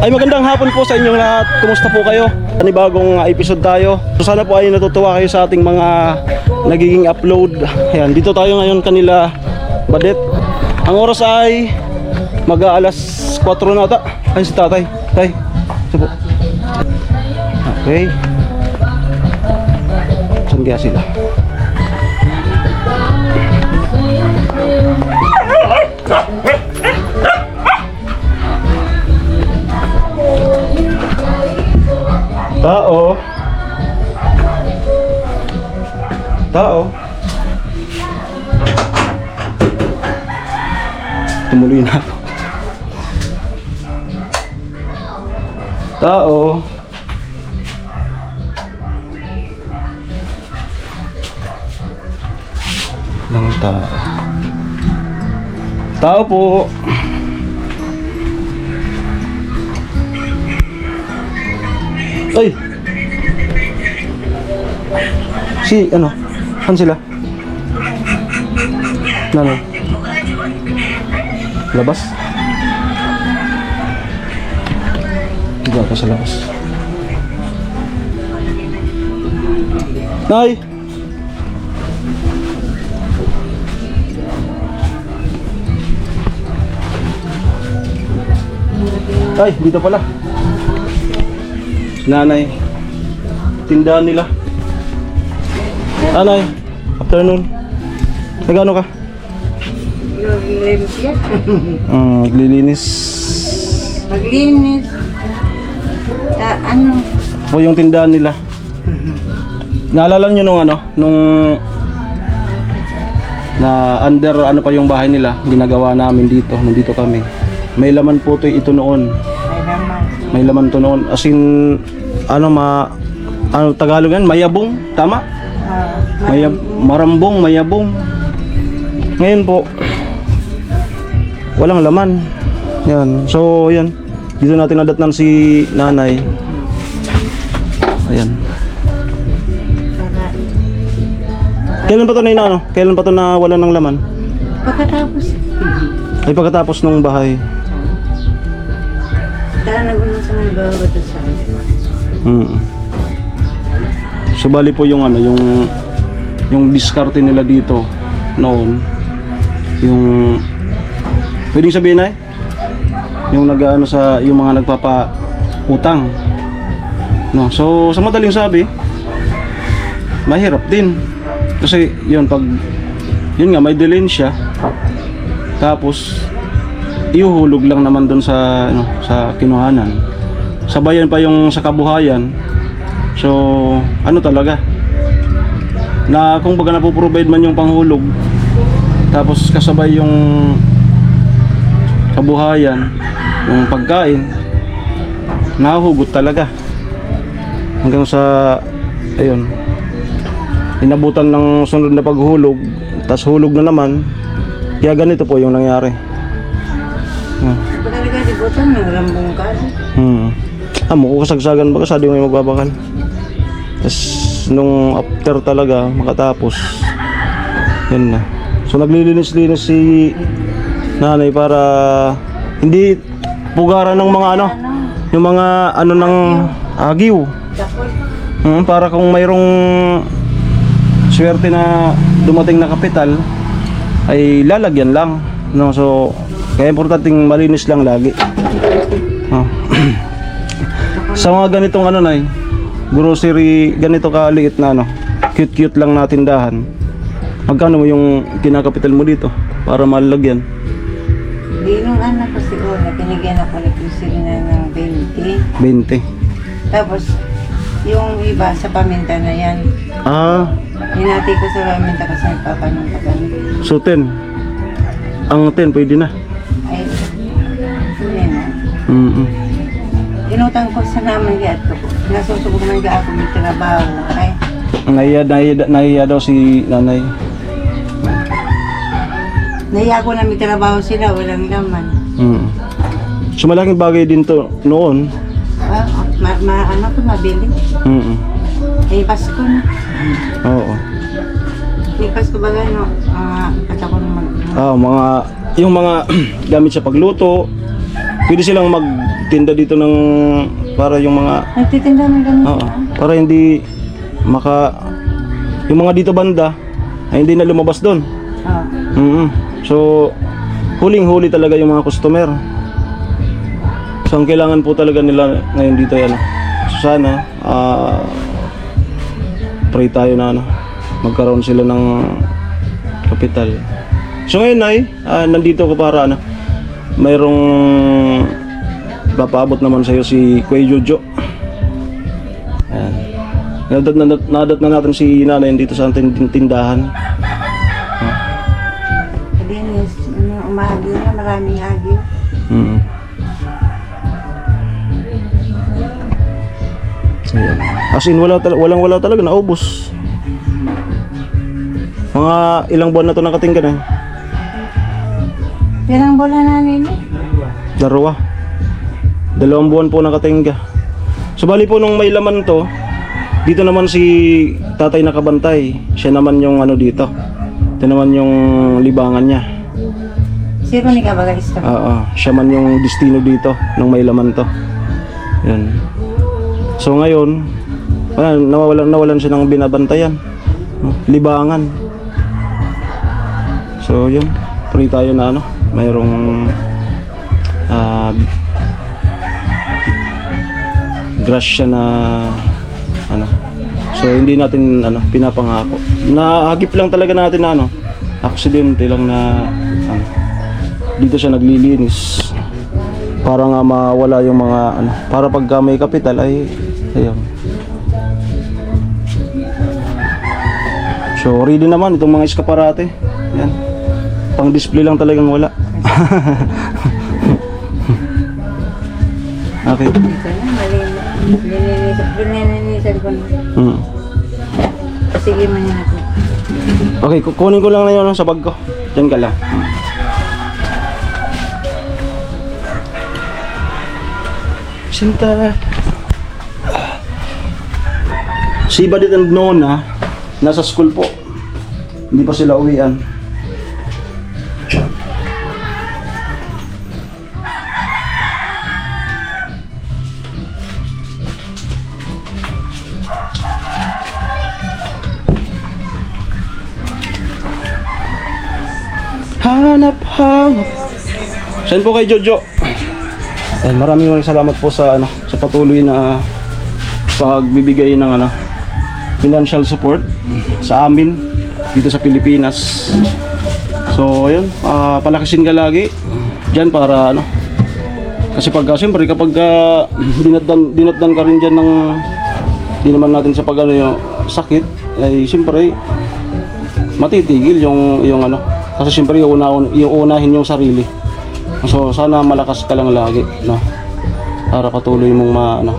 Ay magandang hapon po sa inyong lahat. Kumusta po kayo? Panibagong episode tayo. So sana po ay natutuwa kayo sa ating mga nagiging upload. Ayan, dito tayo ngayon kanila Badet. Ang oras ay mag-aalas 4 na ata. Ay si tatay. Tay. Ito po. Okay. Saan kaya sila? Tao. Tao. Tumuloy na ako. Tao. Lang tao. Tao po. Ay! Si, ano? Saan sila? Nanay? Labas? Hindi ako sa labas. Nay! Ay, dito pala. Nanay, tindahan nila. Nanay, afternoon. Nagano ka? Maglilinis. Maglinis. Ano? O yung tindahan nila. Naalala nyo nung na under ano pa yung bahay nila, ginagawa namin dito, nandito kami. May laman po ito noon. Ay naman. May laman to noon. As in, ano Tagalog yan? Mayabong, tama? Marambong, mayabong. Ngayon po, walang laman. Yan. So, yan. Dito natin nadatnan si nanay. Ayan. Kailan pa to na ano? Kailan pa to na wala ng laman? Pagkatapos. Ay pagkatapos ng bahay. Dahil nagunan sa mga bawa ito sa So bali po yung yung diskarte nila dito noon, yung pwedeng sabihin ay yung nag-ano sa yung mga nagpapa-utang, no. So sa madaling sabi, mahirap din kasi yun pag yun nga may dilensya, tapos ihuhulog lang naman doon sa sa kinuhanan. Sabayan pa yung sa kabuhayan. So, ano talaga? Na kung baga napoprovide man yung panghulog, tapos kasabay yung kabuhayan, yung pagkain, nahuhugot talaga. Hanggang sa ayun. Inabutan ng sunod na paghulog, tapos hulog na naman. Kaya ganito po yung nangyari. Pagkalaga di butang ng rambong ka. Amo kasagsagan ba kasado yung magbabakal. Tapos nung after talaga makatapos, yun na. So naglilinis-linis si nanay para hindi pugaran ng mga yung mga ng agiw. Para kung mayroong swerte na dumating na kapital ay lalagyan lang, no. So kaya importanteng malinis lang lagi. Sa mga ganitong nay, grocery, ganito kaliit na cute lang na tindahan. Magkano mo yung kinakapital mo dito para malagyan? Di nung anak ko siguro, binigyan ako ni Chrissy na ng 20. 20. Tapos, yung iba sa paminta na yan. Hinati ko sa paminta kasi nagpapanong pa kami. So 10. Ang 10 pwede na. Ay, hindi na. Inutang ko sa naman gato ko. Nasusubok man ga ako may trabaho. Ay. Naiya daw si nanay. Naiya ko na may trabaho sila, walang laman. So malaking bagay din to noon. Ano to, mabili. Ay, Pasko na. Oo. May Pasko ba gano? At ako naman. Yung mga gamit sa pagluto, pwede silang nagtinda dito ng para yung mga Nagtitinda ng ganun oo, sila. para hindi yung mga dito banda ay hindi na lumabas doon. Oo. So huling-huli talaga yung mga customer. So ang kailangan po talaga nila ngayon dito yan. So sana pray tayo na magkaroon sila ng kapital. So ngayon ay nandito ko para mayroong papaabot naman sa iyo si Kuya Jojo. Ayan. Nadat na natin si nanay dito sa ating tindahan. Linis, umahagi na, maraming hagi. Ayan. As in wala talaga, naubos. Mga ilang buwan na to nakatingga na. Pirang bola na nila. Dalawa. 2 buwan po nakatingga. So bali po nung may laman to, dito naman si tatay nakabantay. Siya naman yung dito. Ito naman yung libangan niya. Siro ni Kabaga Isto. Siya man yung destino dito nung may laman to. Yan. So ngayon, nawalan siya ng binabantayan. Libangan. So yun, pray tayo na mayroong grasya na so hindi natin pinapangako. Nahagip lang talaga natin na aksidente lang na dito siya naglilinis para nga mawala yung mga para pagka may kapital ay ayun. So ready naman itong mga eskaparate. Yan. Pang display lang talagang wala. Okay. Dito na, lininisan ko na. Sige man yan ako. Okay, kunin ko lang na yun sa bag ko. Diyan ka lang. Sinta. Si Badit and Nona nasa school po. Hindi pa sila uwian. Hanap. Saan po kay Jojo? Maraming salamat po sa sa patuloy na pagbibigay ng financial support sa amin dito sa Pilipinas. So ayun, palakasin ka lagi diyan para kasi siyempre kapag dinatdan ka rin diyan ng di naman natin sa yung sakit ay siyempre matitigil yung kasi siyempre iuunahin yung sarili. So sana malakas ka lang lagi para patuloy mong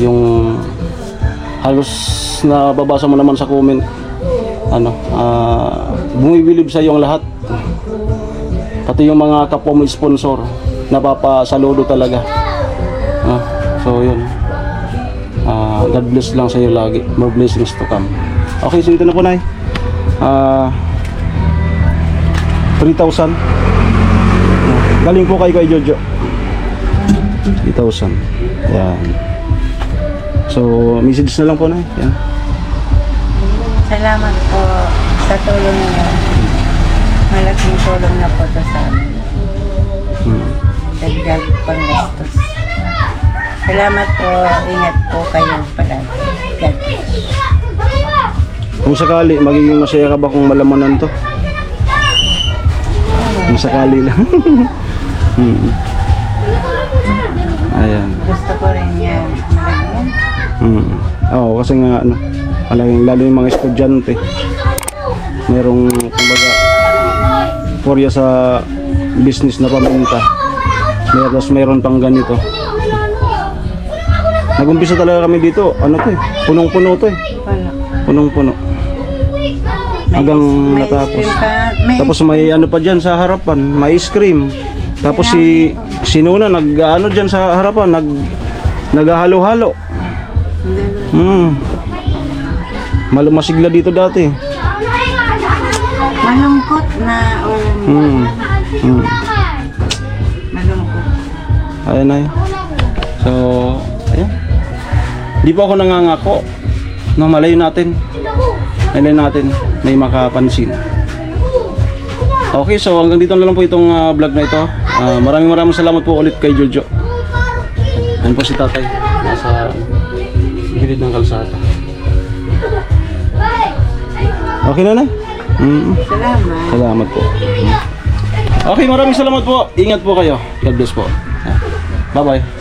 yung halos nababasa mo naman sa comment bumibilib sa iyo ang lahat, pati yung mga kapwa mo sponsor napapasaludo talaga. So yun, God bless lang sa iyo lagi, more blessings to come. Okay, so ito na po nay 3,000 galing po kay Jojo. 3,000 yan. So message na lang po na yan. Salamat po sa tulong niyo. Malaking tulong na po to sa amin. Dagdag panggastos. Salamat po. Ingat po kayo palagi. God bless. Kung sakali magiging masaya ka ba kung malamanan to? Kung sakali lang. Ayan. Gusto ko rin yan. Malagyan. Oo, kasi nga lalo yung mga estudyante. Merong kumbaga porya sa business na paminta. Meron pang ganito. Nag-umpisa talaga kami dito. Punong-puno to eh. Wala. Punong-puno. Hanggang natapos. Tapos may pa dyan sa harapan, may ice cream. Tapos si Nuna dyan sa harapan, naghahalo-halo. Malumasigla dito dati. Malungkot na malungkot. Ayan na yun. So, ayan. Di po ako nangangako na malayo natin. Malayo natin may makapansin. Okay, so hanggang dito na lang po itong vlog na ito. Maraming salamat po ulit kay Jojo. Ayan po si tatay. Nasa gilid ng kalsada. Okay na na? Salamat. Salamat po. Okay, maraming salamat po. Ingat po kayo. God bless po. Bye-bye.